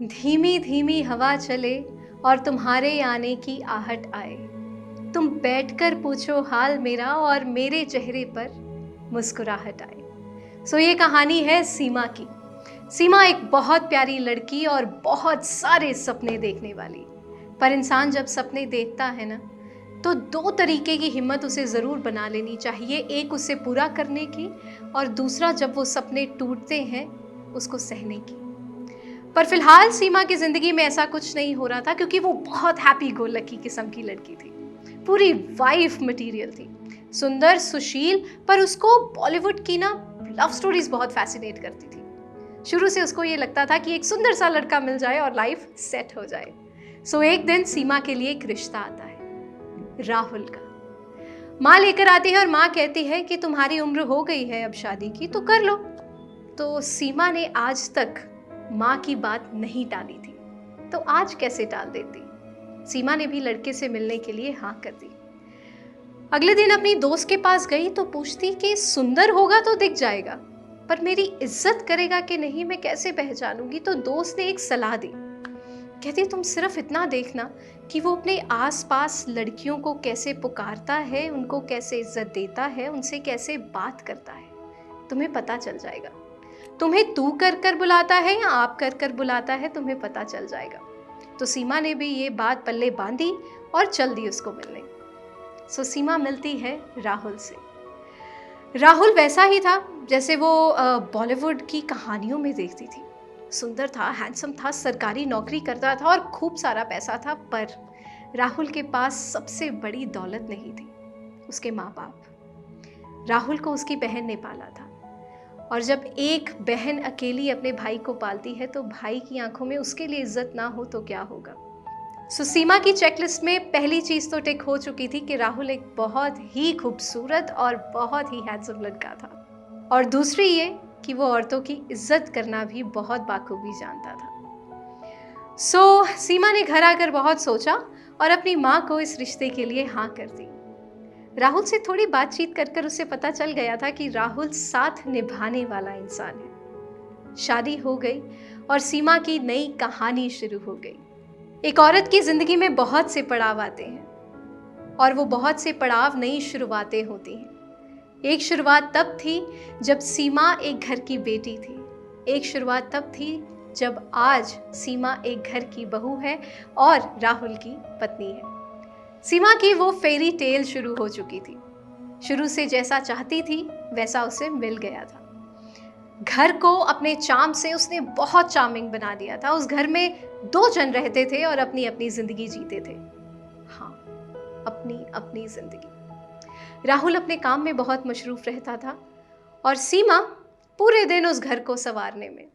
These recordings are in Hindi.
धीमी धीमी हवा चले और तुम्हारे आने की आहट आए। तुम बैठकर पूछो हाल मेरा और मेरे चेहरे पर मुस्कुराहट आए। ये कहानी है सीमा की। सीमा एक बहुत प्यारी लड़की और बहुत सारे सपने देखने वाली। पर इंसान जब सपने देखता है ना, तो दो तरीके की हिम्मत उसे ज़रूर बना लेनी चाहिए। एक उसे पूरा करने की, और दूसरा जब वो सपने टूटते हैं उसको सहने की। पर फिलहाल सीमा की ज़िंदगी में ऐसा कुछ नहीं हो रहा था, क्योंकि वो बहुत हैप्पी गो लकी किस्म की लड़की थी। पूरी वाइफ मटेरियल थी, सुंदर सुशील, पर उसको बॉलीवुड की ना लव स्टोरीज बहुत फैसिनेट करती थी। शुरू से उसको ये लगता था कि एक सुंदर सा लड़का मिल जाए और लाइफ सेट हो जाए। एक दिन सीमा के लिए एक रिश्ता आता है, राहुल का। माँ लेकर आती है और माँ कहती है कि तुम्हारी उम्र हो गई है अब शादी की, तो कर लो। तो सीमा ने आज तक माँ की बात नहीं टाली थी, तो आज कैसे टाल देती। सीमा ने भी लड़के से मिलने के लिए हाँ कर दी। अगले दिन अपनी दोस्त के पास गई तो पूछती कि सुंदर होगा तो दिख जाएगा, पर मेरी इज्जत करेगा कि नहीं मैं कैसे पहचानूंगी। तो दोस्त ने एक सलाह दी, कहती तुम सिर्फ इतना देखना कि वो अपने आसपास लड़कियों को कैसे पुकारता है, उनको कैसे इज्जत देता है, उनसे कैसे बात करता है, तुम्हें पता चल जाएगा। तुम्हें तू कर कर बुलाता है या आप कर कर बुलाता है, तुम्हें पता चल जाएगा। तो सीमा ने भी ये बात पल्ले बांधी और चल दी उसको मिलने। सीमा मिलती है राहुल से। राहुल वैसा ही था जैसे वो बॉलीवुड की कहानियों में देखती थी। सुंदर था, हैंडसम था, सरकारी नौकरी करता था और खूब सारा पैसा था। पर राहुल के पास सबसे बड़ी दौलत नहीं थी, उसके माँ बाप। राहुल को उसकी बहन ने पाला था, और जब एक बहन अकेली अपने भाई को पालती है तो भाई की आंखों में उसके लिए इज्जत ना हो तो क्या होगा। सीमा की चेकलिस्ट में पहली चीज तो टिक हो चुकी थी कि राहुल एक बहुत ही खूबसूरत और बहुत ही हैंडसम लड़का था, और दूसरी ये कि वो औरतों की इज्जत करना भी बहुत बाखूबी जानता था। सीमा ने घर आकर बहुत सोचा और अपनी माँ को इस रिश्ते के लिए हाँ कर दी। राहुल से थोड़ी बातचीत कर उसे पता चल गया था कि राहुल साथ निभाने वाला इंसान है। शादी हो गई और सीमा की नई कहानी शुरू हो गई। एक औरत की जिंदगी में बहुत से पड़ाव आते हैं, और वो बहुत से पड़ाव नई शुरुआतें होती हैं। एक शुरुआत तब थी जब सीमा एक घर की बेटी थी। एक शुरुआत तब थी जब आज सीमा एक घर की बहू है और राहुल की पत्नी है। सीमा की वो फेरी टेल शुरू हो चुकी थी। शुरू से जैसा चाहती थी वैसा उसे मिल गया था। घर को अपने चार्म से उसने बहुत चार्मिंग बना दिया था। उस घर में दो जन रहते थे और अपनी अपनी जिंदगी जीते थे। हाँ, अपनी अपनी जिंदगी। राहुल अपने काम में बहुत मशरूफ रहता था और सीमा पूरे दिन उस घर को संवारने में।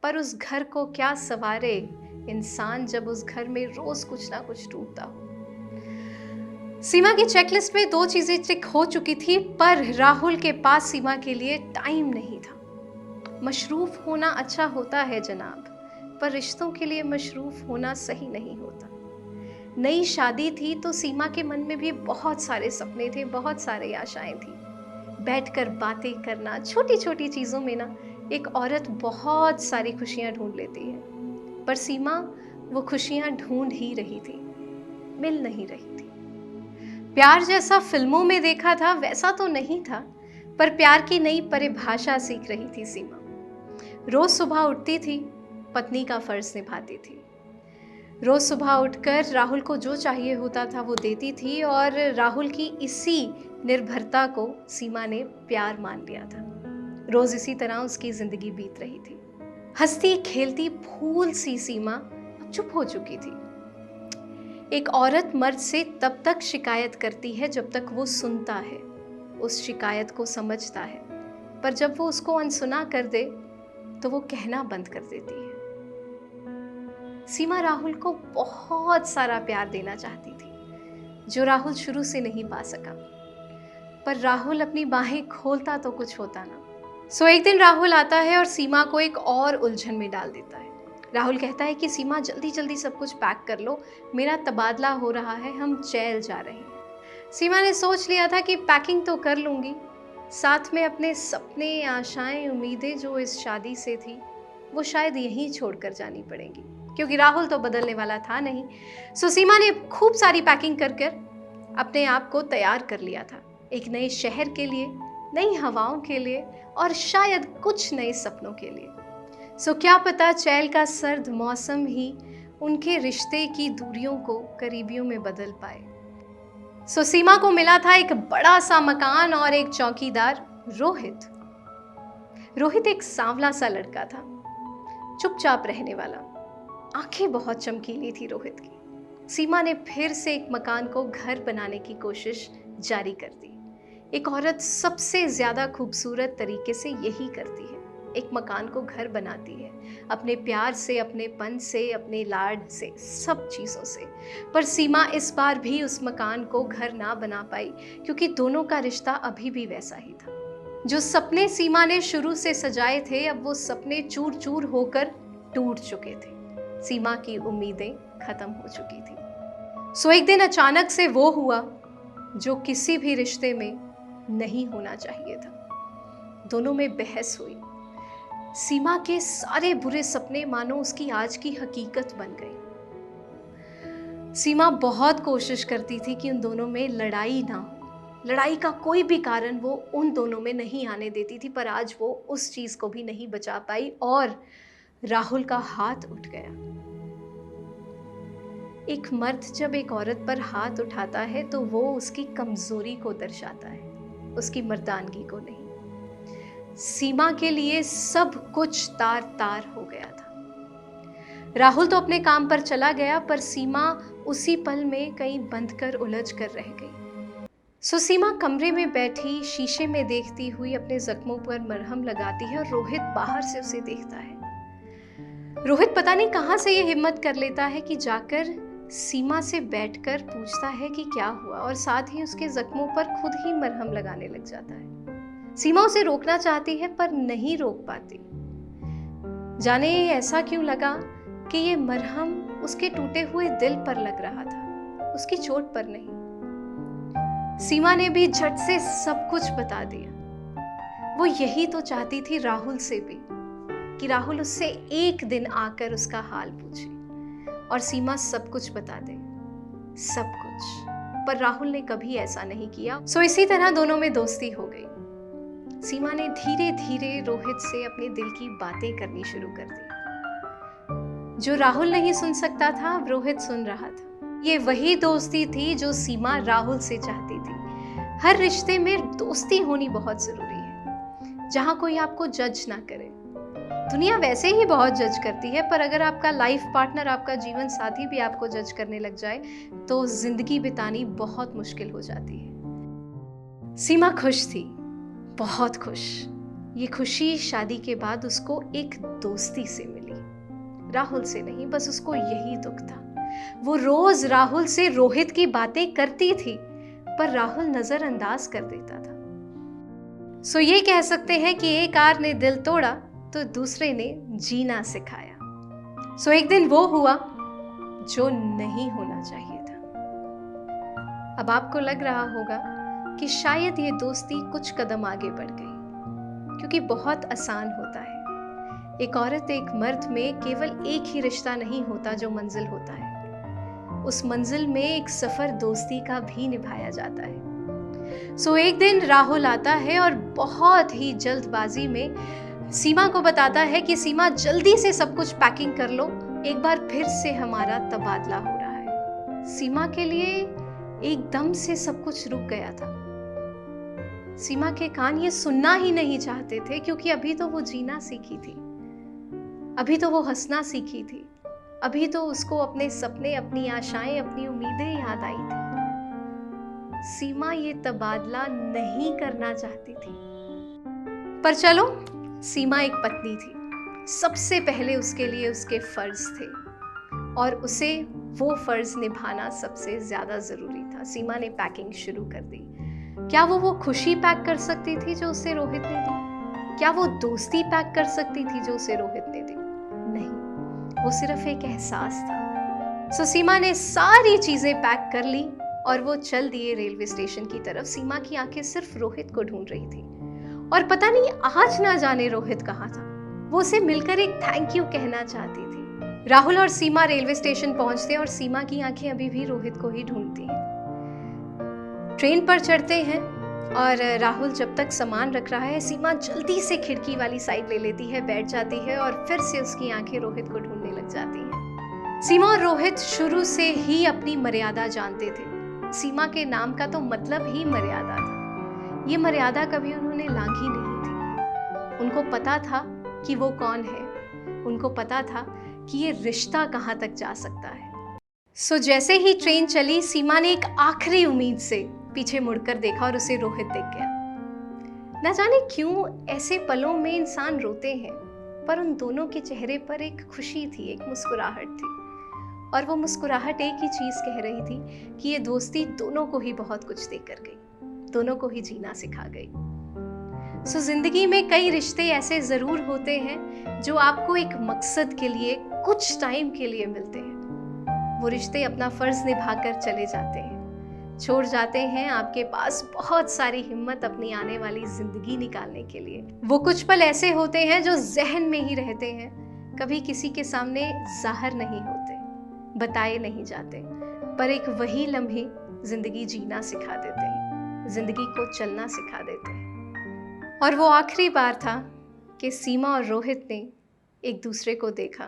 पर उस घर को क्या संवारे इंसान जब उस घर में रोज कुछ ना कुछ टूटता हो। सीमा की चेकलिस्ट में दो चीजें टिक हो चुकी थी, पर राहुल के पास सीमा के लिए टाइम नहीं था। मशरूफ होना अच्छा होता है जनाब, पर रिश्तों के लिए मशरूफ होना सही नहीं होता। नई शादी थी तो सीमा के मन में भी बहुत सारे सपने थे, बहुत सारी आशाएं थी। बैठकर बातें करना, छोटी छोटी चीज़ों में ना एक औरत बहुत सारी खुशियां ढूंढ लेती है। पर सीमा वो खुशियां ढूंढ ही रही थी, मिल नहीं रही थी। प्यार जैसा फिल्मों में देखा था वैसा तो नहीं था, पर प्यार की नई परिभाषा सीख रही थी सीमा। रोज सुबह उठती थी, पत्नी का फर्ज निभाती थी। रोज सुबह उठकर राहुल को जो चाहिए होता था वो देती थी, और राहुल की इसी निर्भरता को सीमा ने प्यार मान लिया था। रोज इसी तरह उसकी जिंदगी बीत रही थी। हंसती खेलती फूल सी सीमा अब चुप हो चुकी थी। एक औरत मर्द से तब तक शिकायत करती है जब तक वो सुनता है, उस शिकायत को समझता है, पर जब वो उसको अनसुना कर दे तो वो कहना बंद कर देती है। सीमा राहुल को बहुत सारा प्यार देना चाहती थी, जो राहुल शुरू से नहीं पा सका। पर राहुल अपनी बाहें खोलता तो कुछ होता ना। एक दिन राहुल आता है और सीमा को एक और उलझन में डाल देता है। राहुल कहता है कि सीमा जल्दी जल्दी सब कुछ पैक कर लो, मेरा तबादला हो रहा है, हम जेल जा रहे हैं। सीमा ने सोच लिया था कि पैकिंग तो कर लूँगी, साथ में अपने सपने, आशाएं, उम्मीदें जो इस शादी से थी वो शायद यहीं छोड़कर जानी पड़ेंगी। क्योंकि राहुल तो बदलने वाला था नहीं। सो सीमा ने खूब सारी पैकिंग कर कर अपने आप को तैयार कर लिया था, एक नए शहर के लिए, नई हवाओं के लिए और शायद कुछ नए सपनों के लिए। सो क्या पता चैल का सर्द मौसम ही उनके रिश्ते की दूरियों को करीबियों में बदल पाए। सो सीमा को मिला था एक बड़ा सा मकान और एक चौकीदार, रोहित। रोहित एक सांवला सा लड़का था, चुपचाप रहने वाला, आंखें बहुत चमकीली थी रोहित की। सीमा ने फिर से एक मकान को घर बनाने की कोशिश जारी कर दी। एक औरत सबसे ज्यादा खूबसूरत तरीके से यही करती है, एक मकान को घर बनाती है, अपने प्यार से, अपनेपन से, अपने लाड से, सब चीज़ों से। पर सीमा इस बार भी उस मकान को घर ना बना पाई, क्योंकि दोनों का रिश्ता अभी भी वैसा ही था। जो सपने सीमा ने शुरू से सजाए थे, अब वो सपने चूर चूर होकर टूट चुके थे। सीमा की उम्मीदें खत्म हो चुकी थी। सो एक दिन अचानक से वो हुआ जो किसी भी रिश्ते में नहीं होना चाहिए था। दोनों में बहस हुई। सीमा के सारे बुरे सपने मानो उसकी आज की हकीकत बन गए। सीमा बहुत कोशिश करती थी कि उन दोनों में लड़ाई ना हो, लड़ाई का कोई भी कारण वो उन दोनों में नहीं आने देती थी, पर आज वो उस चीज को भी नहीं बचा पाई और राहुल का हाथ उठ गया। एक मर्द जब एक औरत पर हाथ उठाता है तो वो उसकी कमजोरी को दर्शाता है, उसकी मर्दानगी को नहीं। सीमा के लिए सब कुछ तार तार हो गया था। राहुल तो अपने काम पर चला गया, पर सीमा उसी पल में कहीं बंद कर उलझ कर रह गई। सो सीमा कमरे में बैठी शीशे में देखती हुई अपने जख्मों पर मरहम लगाती है और रोहित बाहर से उसे देखता है। रोहित पता नहीं कहाँ से ये हिम्मत कर लेता है कि जाकर सीमा से बैठकर पूछता है कि क्या हुआ, और साथ ही उसके जख्मों पर खुद ही मरहम लगाने लग जाता है। सीमा उसे रोकना चाहती है पर नहीं रोक पाती। जाने ऐसा क्यों लगा कि ये मरहम उसके टूटे हुए दिल पर लग रहा था, उसकी चोट पर नहीं। सीमा ने भी झट से सब कुछ बता दिया। वो यही तो चाहती थी राहुल से भी, कि राहुल उससे एक दिन आकर उसका हाल पूछे और सीमा सब कुछ बता दे, सब कुछ। पर राहुल ने कभी ऐसा नहीं किया। सो इसी तरह दोनों में दोस्ती हो गई। सीमा ने धीरे धीरे रोहित से अपने दिल की बातें करनी शुरू कर दी। जो राहुल नहीं सुन सकता था, अब रोहित सुन रहा था। ये वही दोस्ती थी जो सीमा राहुल से चाहती थी। हर रिश्ते में दोस्ती होनी बहुत जरूरी है, जहां कोई आपको जज ना करे। दुनिया वैसे ही बहुत जज करती है, पर अगर आपका लाइफ पार्टनर, आपका जीवन साथी भी आपको जज करने लग जाए तो जिंदगी बितानी बहुत मुश्किल हो जाती है। सीमा खुश थी, बहुत खुश। ये खुशी शादी के बाद उसको एक दोस्ती से मिली, राहुल से नहीं। बस उसको यही दुख था। वो रोज राहुल से रोहित की बातें करती थी, पर राहुल नजरअंदाज कर देता था। सो ये कह सकते हैं कि एक आर ने दिल तोड़ा तो दूसरे ने जीना सिखाया। सो एक दिन वो हुआ जो नहीं होना चाहिए था। अब आपको लग रहा होगा कि शायद ये दोस्ती कुछ कदम आगे बढ़ गई, क्योंकि बहुत आसान होता है। एक औरत एक मर्द में केवल एक ही रिश्ता नहीं होता जो मंजिल होता है, उस मंजिल में एक सफर दोस्ती का भी निभाया जाता है। सो एक दिन राहुल आता है और बहुत ही जल्दबाजी में सीमा को बताता है कि सीमा जल्दी से सब कुछ पैकिंग कर लो, एक बार फिर से हमारा तबादला हो रहा है। सीमा के लिए एकदम से सब कुछ रुक गया था। सीमा के कान ये सुनना ही नहीं चाहते थे, क्योंकि अभी तो वो जीना सीखी थी, अभी तो वो हंसना सीखी थी, अभी तो उसको अपने सपने, अपनी आशाएं, अपनी उम्मीदें याद आई थी। सीमा ये तबादला नहीं करना चाहती थी, पर चलो, सीमा एक पत्नी थी। सबसे पहले उसके लिए उसके फर्ज थे और उसे वो फर्ज निभाना सबसे ज्यादा जरूरी था। सीमा ने पैकिंग शुरू कर दी। क्या वो खुशी पैक कर सकती थी जो उसे रोहित ने दी? क्या वो दोस्ती पैक कर सकती थी जो उसे रोहित ने दी? नहीं, वो सिर्फ एक एहसास था। सो सीमा ने सारी चीजें पैक कर ली और वो चल दिए रेलवे स्टेशन की तरफ। सीमा की आंखें सिर्फ रोहित को ढूंढ रही थी और पता नहीं आज ना जाने रोहित कहाँ था। वो उसे मिलकर एक थैंक यू कहना चाहती थी, राहुल और सीमा रेलवे स्टेशन पहुंचते हैं और सीमा की आंखें अभी भी रोहित को ही ढूंढती हैं। ट्रेन पर चढ़ते हैं और राहुल जब तक सामान रख रहा है, सीमा जल्दी से खिड़की वाली साइड ले लेती है, बैठ जाती है और फिर से उसकी आंखें रोहित को ढूंढने लग जाती हैं। सीमा और रोहित शुरू से ही अपनी मर्यादा जानते थे। सीमा के नाम का तो मतलब ही मर्यादा था। ये मर्यादा कभी उन्होंने लांघी नहीं थी। उनको पता था कि वो कौन है, उनको पता था कि ये रिश्ता कहाँ तक जा सकता है। जैसे ही ट्रेन चली, सीमा ने एक आखिरी उम्मीद से पीछे मुड़कर देखा और उसे रोहित दिख गया। न जाने क्यों ऐसे पलों में इंसान रोते हैं, पर उन दोनों के चेहरे पर एक खुशी थी, एक मुस्कुराहट थी। और वो मुस्कुराहट एक ही चीज कह रही थी कि ये दोस्ती दोनों को ही बहुत कुछ देकर गई, दोनों को ही जीना सिखा गई। जिंदगी में कई रिश्ते ऐसे जरूर होते हैं जो आपको एक मकसद के लिए कुछ टाइम के लिए मिलते हैं। वो रिश्ते अपना फर्ज निभाकर चले जाते हैं, छोड़ जाते हैं आपके पास बहुत सारी हिम्मत अपनी आने वाली जिंदगी निकालने के लिए। वो कुछ पल ऐसे होते हैं जो जहन में ही रहते हैं, कभी किसी के सामने जाहिर नहीं होते, बताए नहीं जाते, पर एक वही लम्हे जिंदगी जीना सिखा देते हैं, जिंदगी को चलना सिखा देते हैं। और वो आखिरी बार था कि सीमा और रोहित ने एक दूसरे को देखा।